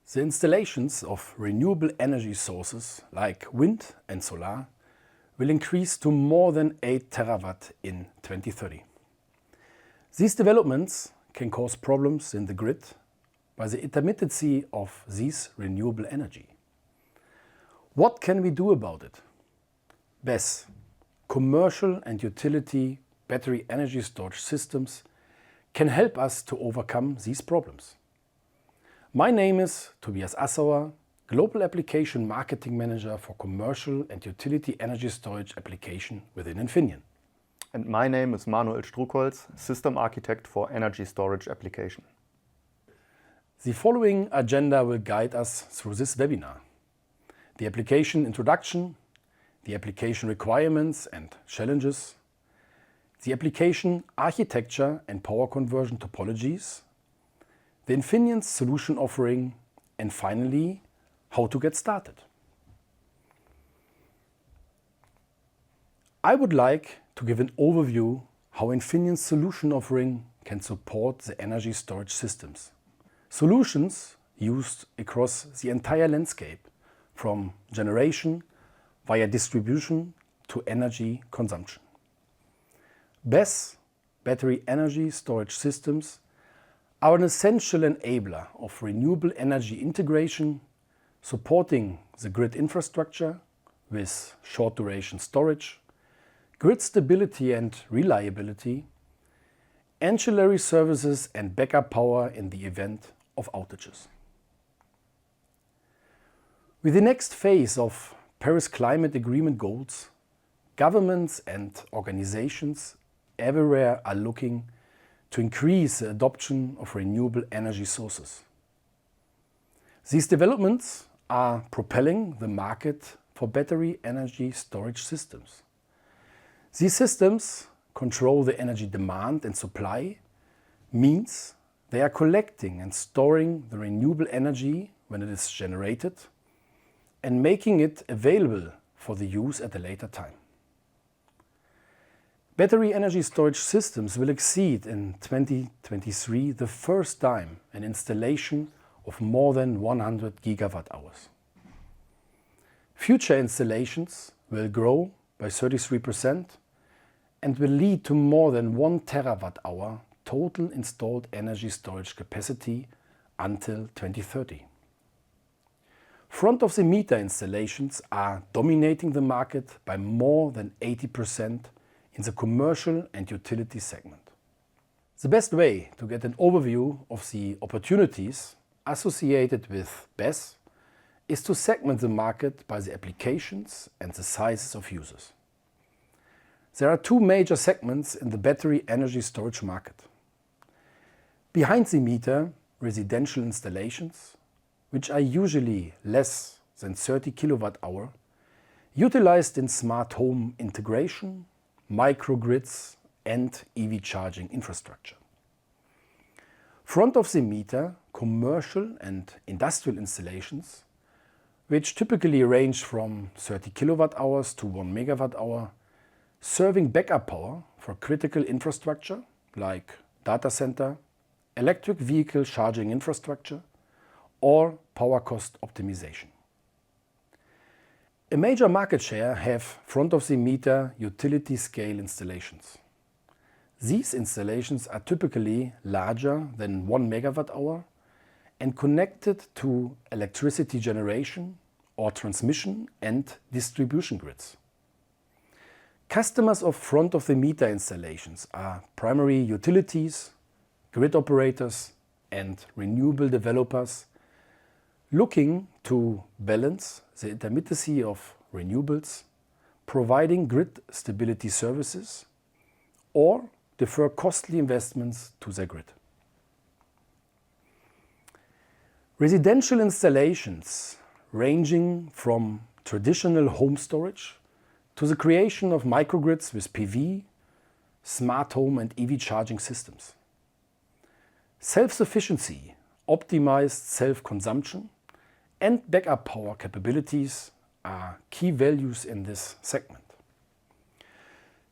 The installations of renewable energy sources like wind and solar will increase to more than 8 terawatt in 2030. These developments can cause problems in the grid by the intermittency of this renewable energy. What can we do about it? BESS, commercial and utility battery energy storage systems, can help us to overcome these problems. My name is Tobias Assauer, Global Application Marketing Manager for Commercial and Utility Energy Storage Application within Infineon. And my name is Manuel Struckholz, System Architect for Energy Storage Application. The following agenda will guide us through this webinar: the application introduction, the application requirements and challenges, the application architecture and power conversion topologies, the Infineon's solution offering, and finally, how to get started. I would like to give an overview how Infineon's solution offering can support the energy storage systems. Solutions used across the entire landscape, from generation via distribution to energy consumption. BESS, battery energy storage systems, are an essential enabler of renewable energy integration, supporting the grid infrastructure with short duration storage, grid stability and reliability, ancillary services and backup power in the event of outages. With the next phase of Paris Climate Agreement goals, governments and organizations everywhere are looking to increase the adoption of renewable energy sources. These developments are propelling the market for battery energy storage systems. These systems control the energy demand and supply, means they are collecting and storing the renewable energy when it is generated and making it available for the use at a later time. Battery energy storage systems will exceed in 2023 the first time an installation of more than 100 gigawatt hours. Future installations will grow by 33% and will lead to more than 1 terawatt hour total installed energy storage capacity until 2030. Front-of-the-meter installations are dominating the market by more than 80% in the commercial and utility segment. The best way to get an overview of the opportunities associated with BESS is to segment the market by the applications and the sizes of users. There are two major segments in the battery energy storage market. Behind the meter, residential installations, which are usually less than 30 kilowatt hour, utilized in smart home integration, microgrids and EV charging infrastructure. Front of the meter, commercial and industrial installations, which typically range from 30 kilowatt hours to 1 megawatt hour, serving backup power for critical infrastructure like data center, electric vehicle charging infrastructure, or power cost optimization. A major market share have front-of-the-meter utility-scale installations. These installations are typically larger than 1 megawatt hour and connected to electricity generation or transmission and distribution grids. Customers of front-of-the-meter installations are primary utilities, grid operators and renewable developers looking to balance the intermittency of renewables, providing grid stability services, or defer costly investments to their grid. Residential installations ranging from traditional home storage to the creation of microgrids with PV, smart home and EV charging systems. Self-sufficiency, optimized self-consumption and backup power capabilities are key values in this segment.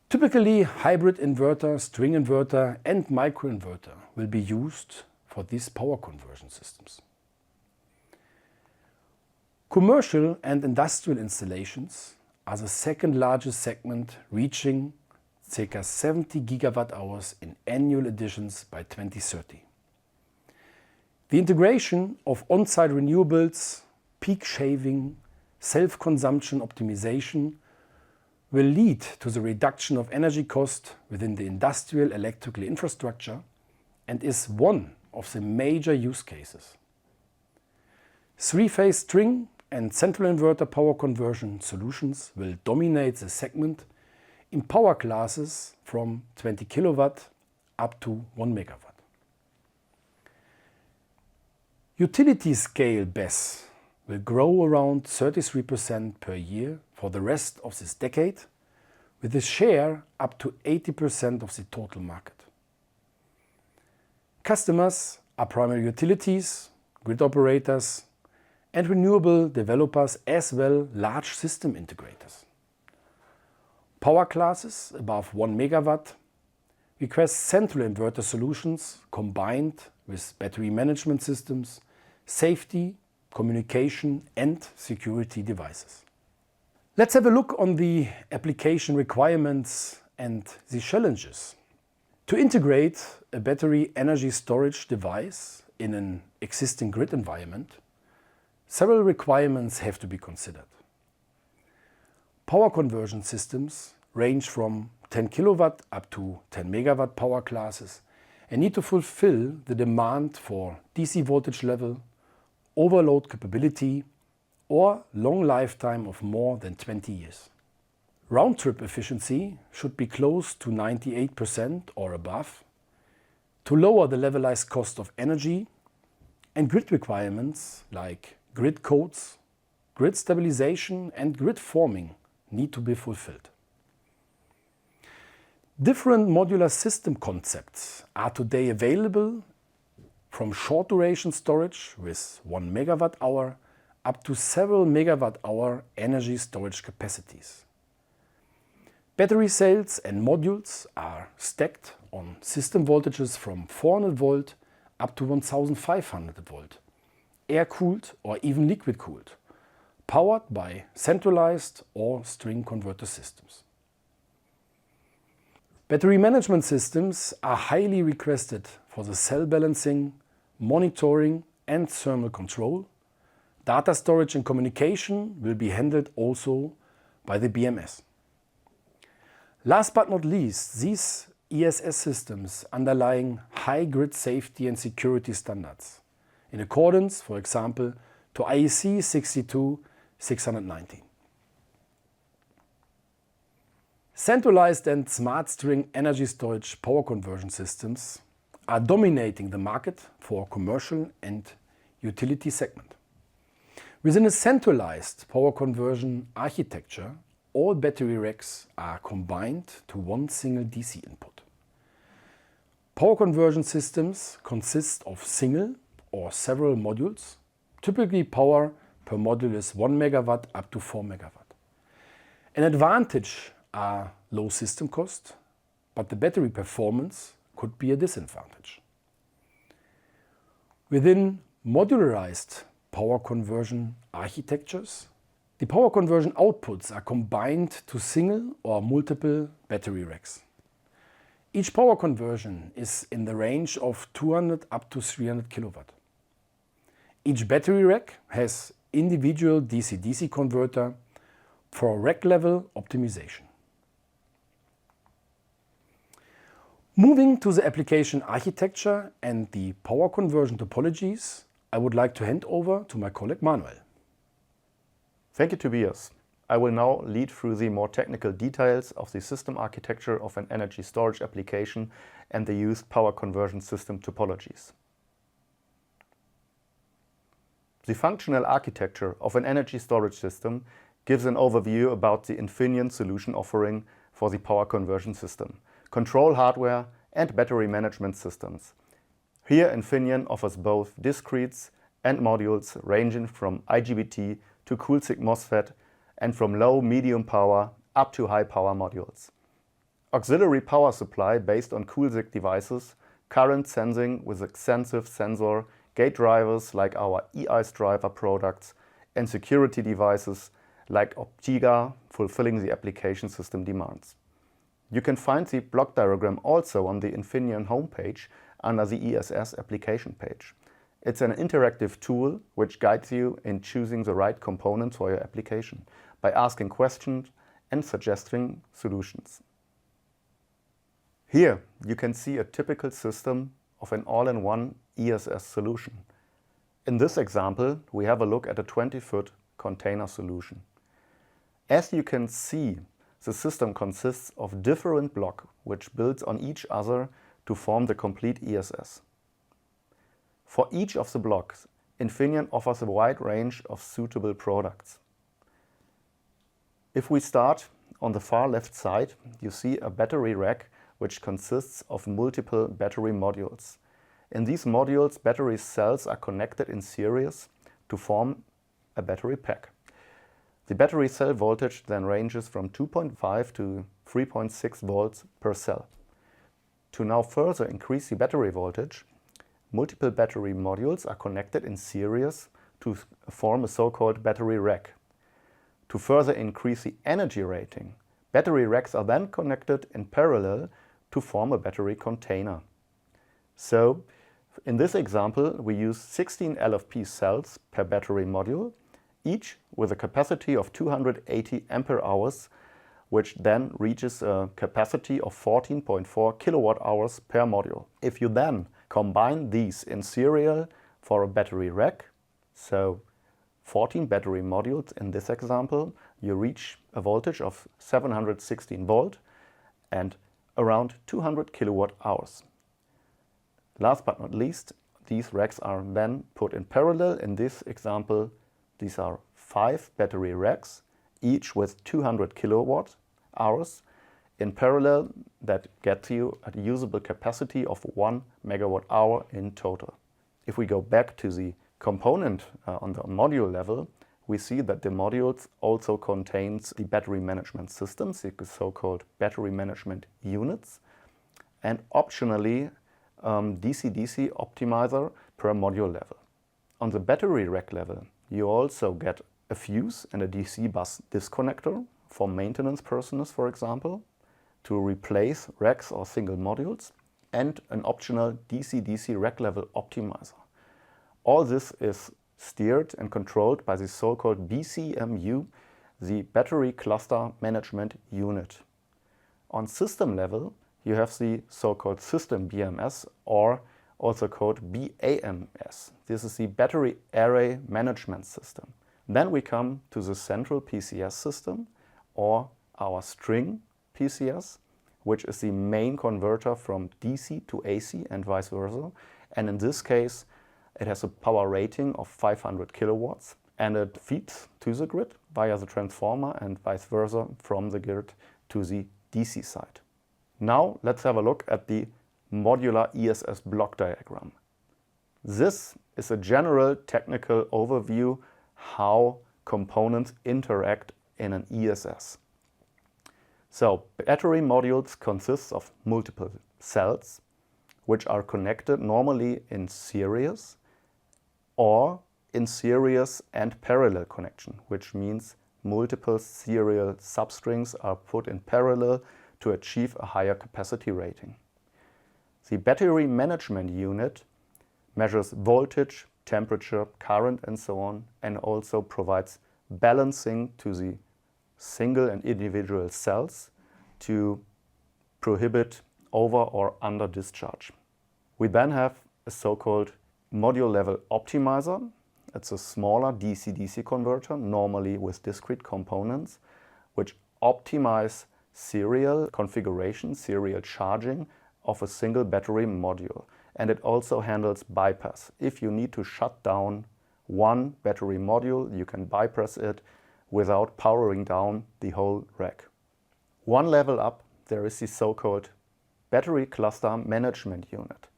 Typically, hybrid inverter, string inverter and microinverter will be used for these power conversion systems. Commercial and industrial installations are the second largest segment, reaching ca. 70 gigawatt hours in annual additions by 2030. The integration of on-site renewables, peak shaving, self-consumption optimization will lead to the reduction of energy cost within the industrial electrical infrastructure and is one of the major use cases. Three-phase string and central inverter power conversion solutions will dominate the segment in power classes from 20 kilowatt up to 1 megawatt. Utility scale BESS will grow around 33% per year for the rest of this decade, with a share up to 80% of the total market. Customers are primary utilities, grid operators, and renewable developers, as well large system integrators. Power classes above 1 megawatt request central inverter solutions combined with battery management systems, safety, communication and security devices. Let's have a look on the application requirements and the challenges. To integrate a battery energy storage device in an existing grid environment, several requirements have to be considered. Power conversion systems range from 10 kilowatt up to 10 megawatt power classes and need to fulfill the demand for DC voltage level, overload capability, or long lifetime of more than 20 years. Round-trip efficiency should be close to 98% or above to lower the levelized cost of energy, and grid requirements like grid codes, grid stabilization and grid forming need to be fulfilled. Different modular system concepts are today available, from short duration storage with 1 megawatt hour up to several megawatt hour energy storage capacities. Battery cells and modules are stacked on system voltages from 400 volt up to 1500 volt, air-cooled or even liquid-cooled, powered by centralized or string converter systems. Battery management systems are highly requested for the cell balancing, monitoring and thermal control. Data storage and communication will be handled also by the BMS. Last but not least, these ESS systems underlying high grid safety and security standards, in accordance, for example, to IEC 62619. Centralized and smart string energy storage power conversion systems are dominating the market for commercial and utility segment. Within a centralized power conversion architecture, all battery racks are combined to one single DC input. Power conversion systems consist of single or several modules. Typically, power per module is 1 megawatt up to 4 megawatt. An advantage are low system cost, but the battery performance could be a disadvantage. Within modularized power conversion architectures, the power conversion outputs are combined to single or multiple battery racks. Each power conversion is in the range of 200 up to 300 kilowatt. Each battery rack has individual DC-DC converter for rack level optimization. Moving to the application architecture and the power conversion topologies, I would like to hand over to my colleague Manuel. Thank you, Tobias. I will now lead through the more technical details of the system architecture of an energy storage application and the used power conversion system topologies. The functional architecture of an energy storage system gives an overview about the Infineon solution offering for the power conversion system, control hardware and battery management systems. Here Infineon offers both discretes and modules ranging from IGBT to cool-SiC MOSFET and from low medium power up to high power modules. Auxiliary power supply based on cool-SiC devices, current sensing with extensive sensor, gate drivers like our e-ICE driver products, and security devices like Optiga fulfilling the application system demands. You can find the block diagram also on the Infineon homepage under the ESS application page. It's an interactive tool which guides you in choosing the right components for your application by asking questions and suggesting solutions. Here you can see a typical system of an all-in-one ESS solution. In this example, we have a look at a 20-foot container solution. As you can see, the system consists of different blocks which builds on each other to form the complete ESS. For each of the blocks, Infineon offers a wide range of suitable products. If we start on the far left side, you see a battery rack which consists of multiple battery modules. In these modules, battery cells are connected in series to form a battery pack. The battery cell voltage then ranges from 2.5 to 3.6 volts per cell. To now further increase the battery voltage, multiple battery modules are connected in series to form a so-called battery rack. To further increase the energy rating, battery racks are then connected in parallel to form a battery container. So, in this example, we use 16 LFP cells per battery module, each with a capacity of 280 ampere hours, which then reaches a capacity of 14.4 kilowatt hours per module. If you then combine these in serial for a battery rack, so 14 battery modules in this example, you reach a voltage of 716 volt and around 200 kilowatt hours. Last but not least, these racks are then put in parallel. In this example, these are 5 battery racks, each with 200 kilowatt hours. In parallel, that gets you a usable capacity of 1 megawatt hour in total. If we go back to the component on the module level, we see that the modules also contains the battery management systems, the so-called battery management units, and optionally DC-DC optimizer per module level. On the battery rack level, you also get a fuse and a DC bus disconnector for maintenance personnel, for example, to replace racks or single modules, and an optional DC-DC rack level optimizer. All this is steered and controlled by the so-called BCMU, the Battery Cluster Management Unit. On system level, you have the so-called System BMS, or also called BAMS. This is the Battery Array Management System. Then we come to the central PCS system, or our string PCS, which is the main converter from DC to AC and vice versa. And in this case, it has a power rating of 500 kilowatts, and it feeds to the grid via the transformer and vice versa from the grid to the DC side. Now let's have a look at the modular ESS block diagram. This is a general technical overview how components interact in an ESS. So battery modules consist of multiple cells which are connected normally in series or in series and parallel connection, which means multiple serial substrings are put in parallel to achieve a higher capacity rating. The battery management unit measures voltage, temperature, current and so on, and also provides balancing to the single and individual cells to prohibit over or under discharge. We then have a so-called module level optimizer. It's a smaller DC-DC converter, normally with discrete components, which optimize serial configuration, serial charging of a single battery module. And it also handles bypass. If you need to shut down one battery module, you can bypass it without powering down the whole rack. One level up, there is the so-called Battery Cluster Management Unit.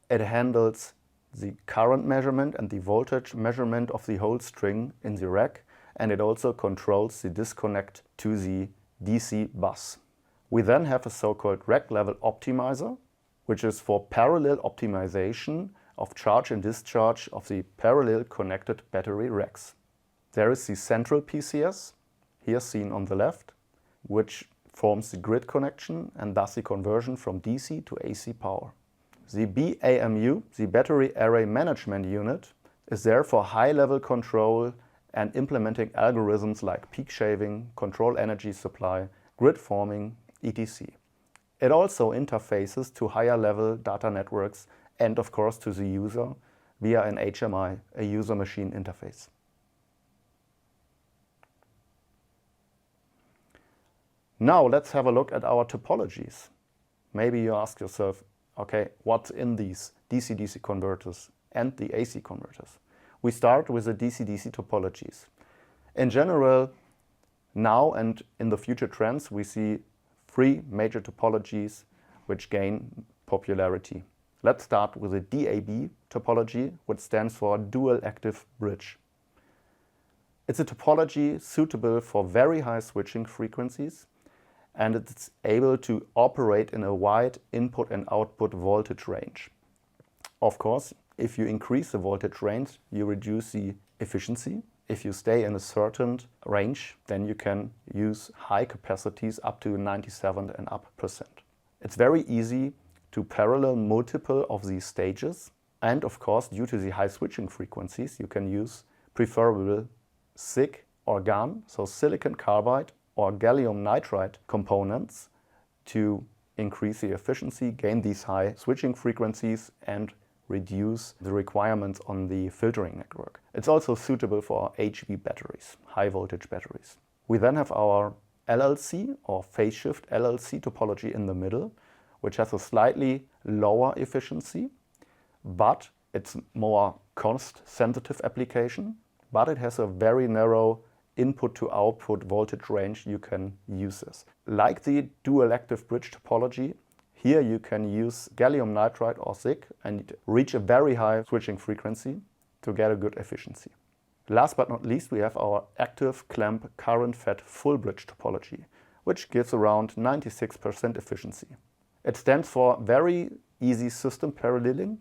It handles the current measurement and the voltage measurement of the whole string in the rack, and it also controls the disconnect to the DC bus. We then have a so-called rack level optimizer, which is for parallel optimization of charge and discharge of the parallel connected battery racks. There is the central PCS, here seen on the left, which forms the grid connection and thus the conversion from DC to AC power. The BAMU, the Battery Array Management Unit, is there for high-level control and implementing algorithms like peak shaving, control energy supply, grid forming, etc. It also interfaces to higher-level data networks and, of course, to the user via an HMI, a user-machine interface. Now let's have a look at our topologies. Maybe you ask yourself, okay, what's in these DC-DC converters and the AC converters? We start with the DC-DC topologies. In general, now and in the future trends, we see three major topologies which gain popularity. Let's start with the DAB topology, which stands for Dual Active Bridge. It's a topology suitable for very high switching frequencies, and it's able to operate in a wide input and output voltage range. Of course, if you increase the voltage range, you reduce the efficiency. If you stay in a certain range, then you can use high capacities up to 97 and up percent. It's very easy to parallel multiple of these stages. And of course, due to the high switching frequencies, you can use preferable SiC or GaN, so silicon carbide or gallium nitride components to increase the efficiency, gain these high switching frequencies and reduce the requirements on the filtering network. It's also suitable for HV batteries, high voltage batteries. We then have our LLC or phase shift LLC topology in the middle, which has a slightly lower efficiency, but it's more cost sensitive application, but it has a very narrow input to output voltage range you can use this. Like the dual active bridge topology, here you can use gallium nitride or SiC and reach a very high switching frequency to get a good efficiency. Last but not least, we have our active clamp current fed full bridge topology, which gives around 96% efficiency. It stands for very easy system paralleling,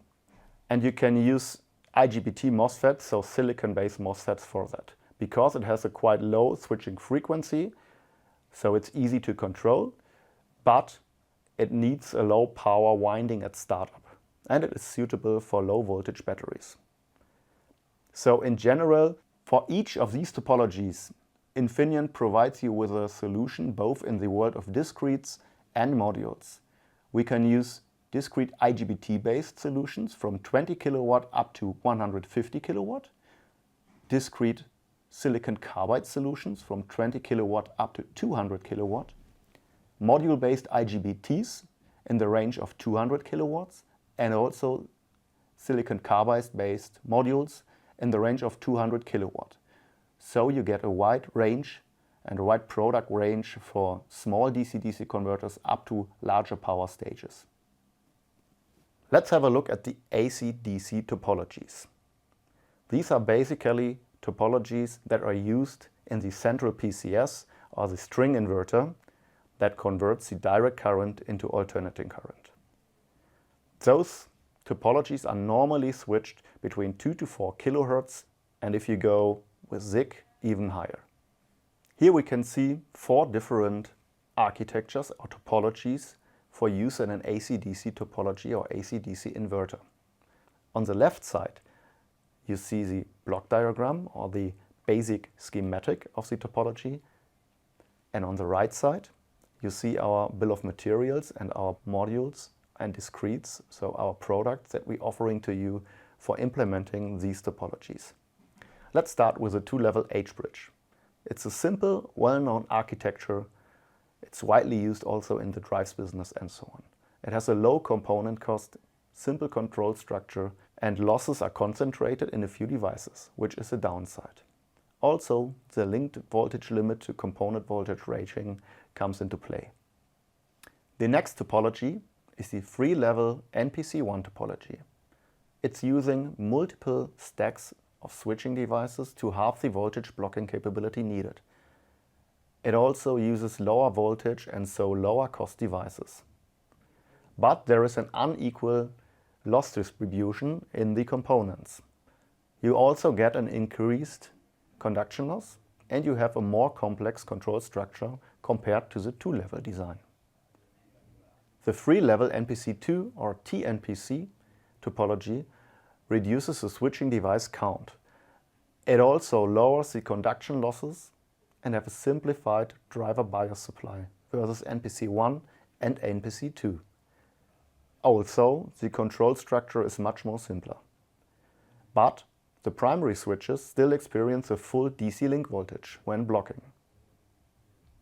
and you can use IGBT MOSFETs, so silicon-based MOSFETs for that, because it has a quite low switching frequency, so it's easy to control, but it needs a low power winding at startup, and it is suitable for low voltage batteries. So in general, for each of these topologies, Infineon provides you with a solution both in the world of discretes and modules. We can use discrete IGBT-based solutions from 20 kilowatt up to 150 kilowatt, discrete silicon carbide solutions from 20 kilowatt up to 200 kilowatt, module-based IGBTs in the range of 200 kilowatts, and also silicon carbide-based modules in the range of 200 kilowatt. So you get a wide range and a wide product range for small DC-DC converters up to larger power stages. Let's have a look at the AC-DC topologies. These are basically topologies that are used in the central PCS or the string inverter that converts the direct current into alternating current. Those topologies are normally switched between 2 to 4 kilohertz, and if you go with SiC, even higher. Here we can see 4 different architectures or topologies for use in an AC-DC topology or AC-DC inverter. On the left side, you see the block diagram or the basic schematic of the topology, and on the right side, you see our bill of materials and our modules and discretes, so our products that we're offering to you for implementing these topologies. Let's start with a 2-level H-bridge. It's a simple, well-known architecture. It's widely used also in the drives business and so on. It has a low component cost, simple control structure, and losses are concentrated in a few devices, which is a downside. Also, the linked voltage limit to component voltage rating comes into play. The next topology is the 3-level NPC1 topology. It's using multiple stacks of switching devices to halve the voltage blocking capability needed. It also uses lower voltage and so lower cost devices. But there is an unequal loss distribution in the components. You also get an increased conduction loss, and you have a more complex control structure compared to the two-level design. The three-level NPC2 or TNPC topology reduces the switching device count. It also lowers the conduction losses and have a simplified driver bias supply versus NPC1 and NPC2. Also, the control structure is much more simpler. But the primary switches still experience a full DC link voltage when blocking.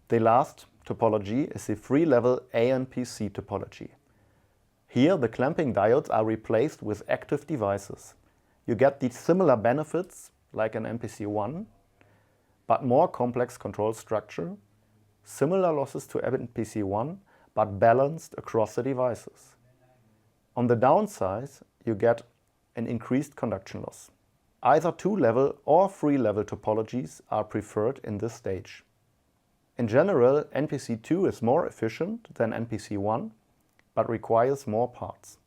The last topology is the three-level ANPC topology. Here the clamping diodes are replaced with active devices. You get these similar benefits like an NPC1, but more complex control structure, similar losses to NPC1, but balanced across the devices. On the downside, you get an increased conduction loss. Either two-level or three-level topologies are preferred in this stage. In general, NPC2 is more efficient than NPC1, but requires more parts.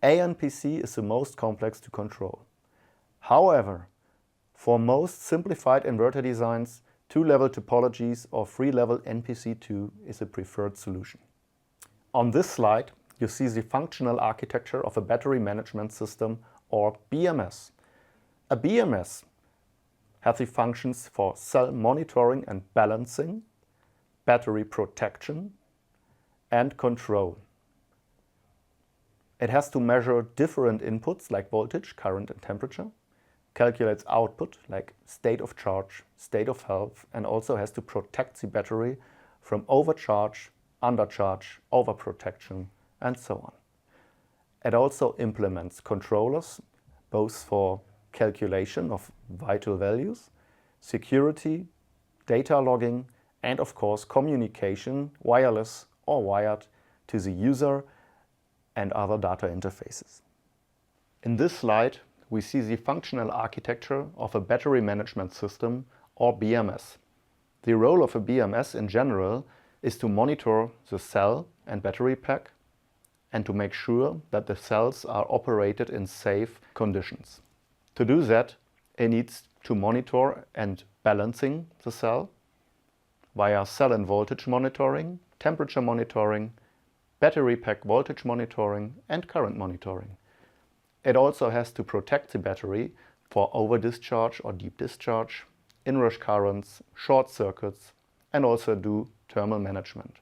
ANPC is the most complex to control. However, for most simplified inverter designs, two-level topologies or three-level NPC2 is a preferred solution. On this slide, you see the functional architecture of a battery management system or BMS. A BMS has the functions for cell monitoring and balancing, battery protection, and control. It has to measure different inputs like voltage, current, and temperature, calculates output like state of charge, state of health, and also has to protect the battery from overcharge, undercharge, overprotection, and so on. It also implements controllers, both for calculation of vital values, security, data logging, and of course communication, wireless or wired, to the user and other data interfaces. In this slide, we see the functional architecture of a battery management system or BMS. The role of a BMS in general is to monitor the cell and battery pack and to make sure that the cells are operated in safe conditions. To do that, it needs to monitor and balancing the cell via cell and voltage monitoring, temperature monitoring, battery pack voltage monitoring, and current monitoring. It also has to protect the battery for over discharge or deep discharge, inrush currents, short circuits, and also do thermal management.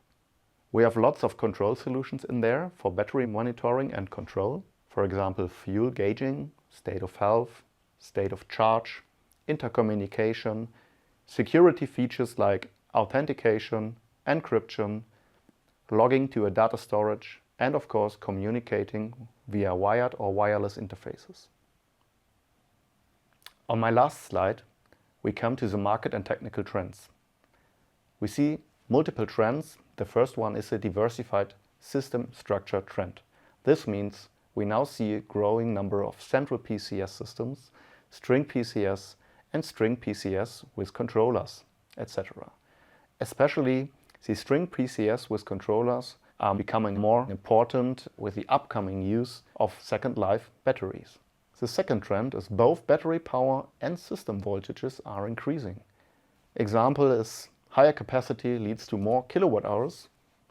We have lots of control solutions in there for battery monitoring and control. For example, fuel gauging, state of health, state of charge, intercommunication, security features like authentication, encryption, logging to a data storage, and of course communicating via wired or wireless interfaces. On my last slide, we come to the market and technical trends. We see multiple trends. The first one is a diversified system structure trend. This means we now see a growing number of central PCS systems, string PCS and string PCS with controllers, etc. Especially the string PCS with controllers are becoming more important with the upcoming use of second life batteries. The second trend is both battery power and system voltages are increasing. Example is higher capacity leads to more kilowatt hours,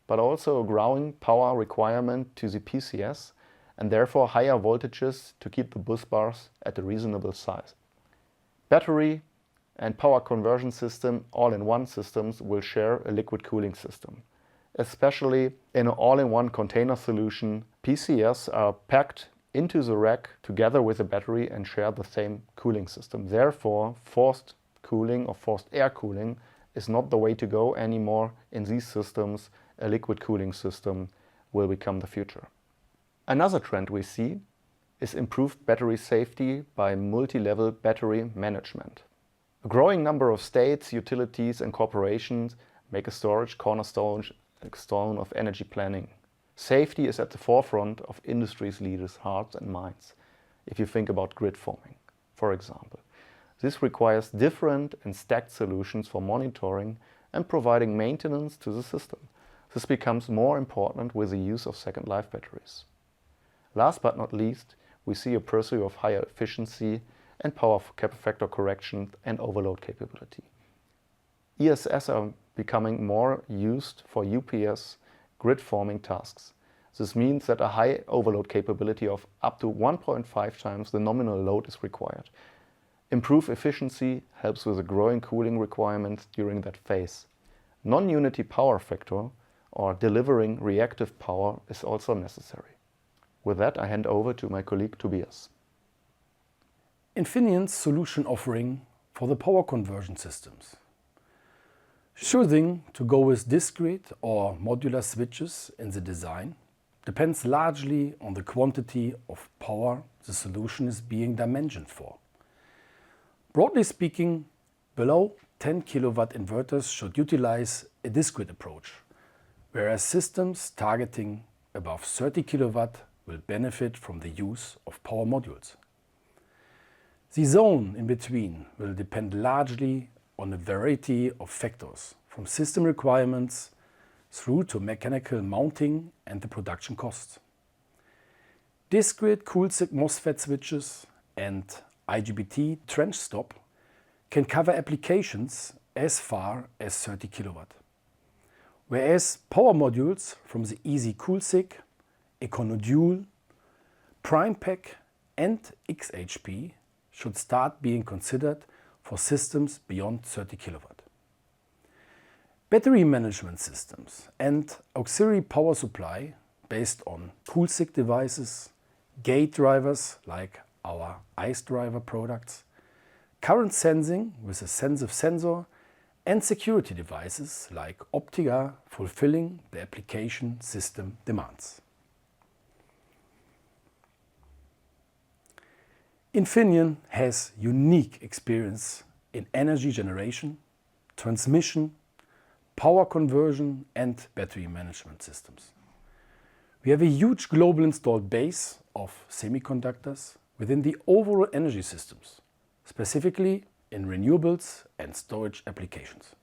but also a growing power requirement to the PCS and therefore higher voltages to keep the bus bars at a reasonable size. Battery and power conversion system all-in-one systems will share a liquid cooling system. Especially in an all-in-one container solution, PCS are packed into the rack together with the battery and share the same cooling system. Therefore, forced cooling or forced air cooling is not the way to go anymore in these systems. A liquid cooling system will become the future. Another trend we see is improved battery safety by multi-level battery management. A growing number of states, utilities and corporations make a storage cornerstone of energy planning. Safety is at the forefront of industry's leaders' hearts and minds. If you think about grid forming, for example. This requires different and stacked solutions for monitoring and providing maintenance to the system. This becomes more important with the use of second life batteries. Last but not least, we see a pursuit of higher efficiency and power factor correction and overload capability. ESS are becoming more used for UPS grid forming tasks. This means that a high overload capability of up to 1.5 times the nominal load is required. Improved efficiency helps with the growing cooling requirements during that phase. Non-unity power factor or delivering reactive power is also necessary. With that, I hand over to my colleague Tobias. Infineon's solution offering for the power conversion systems. Choosing to go with discrete or modular switches in the design depends largely on the quantity of power the solution is being dimensioned for. Broadly speaking, below 10 kW inverters should utilize a discrete approach, whereas systems targeting above 30 kW will benefit from the use of power modules. The zone in between will depend largely on a variety of factors, from system requirements through to mechanical mounting and the production costs. Discrete cool-sick MOSFET switches and IGBT trench stop can cover applications as far as 30 kW, whereas power modules from the Easy Cool-Sick, EconoDual, Prime Pack and XHP should start being considered for systems beyond 30 kW. Battery management systems and auxiliary power supply based on cool-sick devices, gate drivers like our ICE driver products, current sensing with a sensitive sensor, and security devices like Optica fulfilling the application system demands. Infineon has unique experience in energy generation, transmission, power conversion and battery management systems. We have a huge global installed base of semiconductors within the overall energy systems, specifically in renewables and storage applications.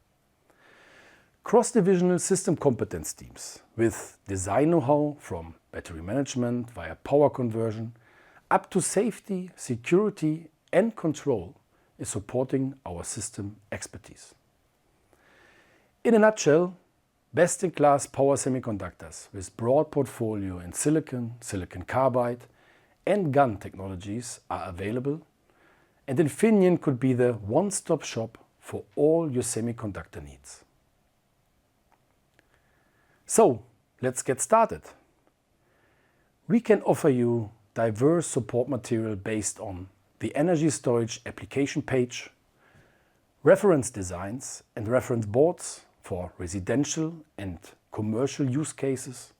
Cross-divisional system competence teams with design know-how from battery management via power conversion up to safety, security and control is supporting our system expertise. In a nutshell, best-in-class power semiconductors with broad portfolio in silicon, silicon carbide and GaN technologies are available, and Infineon could be the one-stop shop for all your semiconductor needs. So, let's get started. We can offer you diverse support material based on the energy storage application page, reference designs and reference boards for residential and commercial use cases,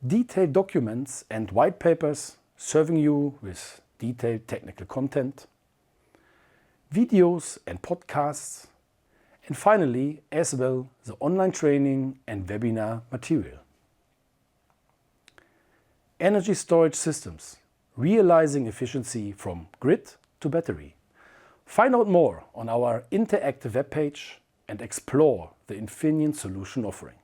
detailed documents and white papers serving you with detailed technical content, videos and podcasts, and finally, as well, the online training and webinar material. Energy storage systems, realizing efficiency from grid to battery. Find out more on our interactive webpage and explore the Infineon solution offering.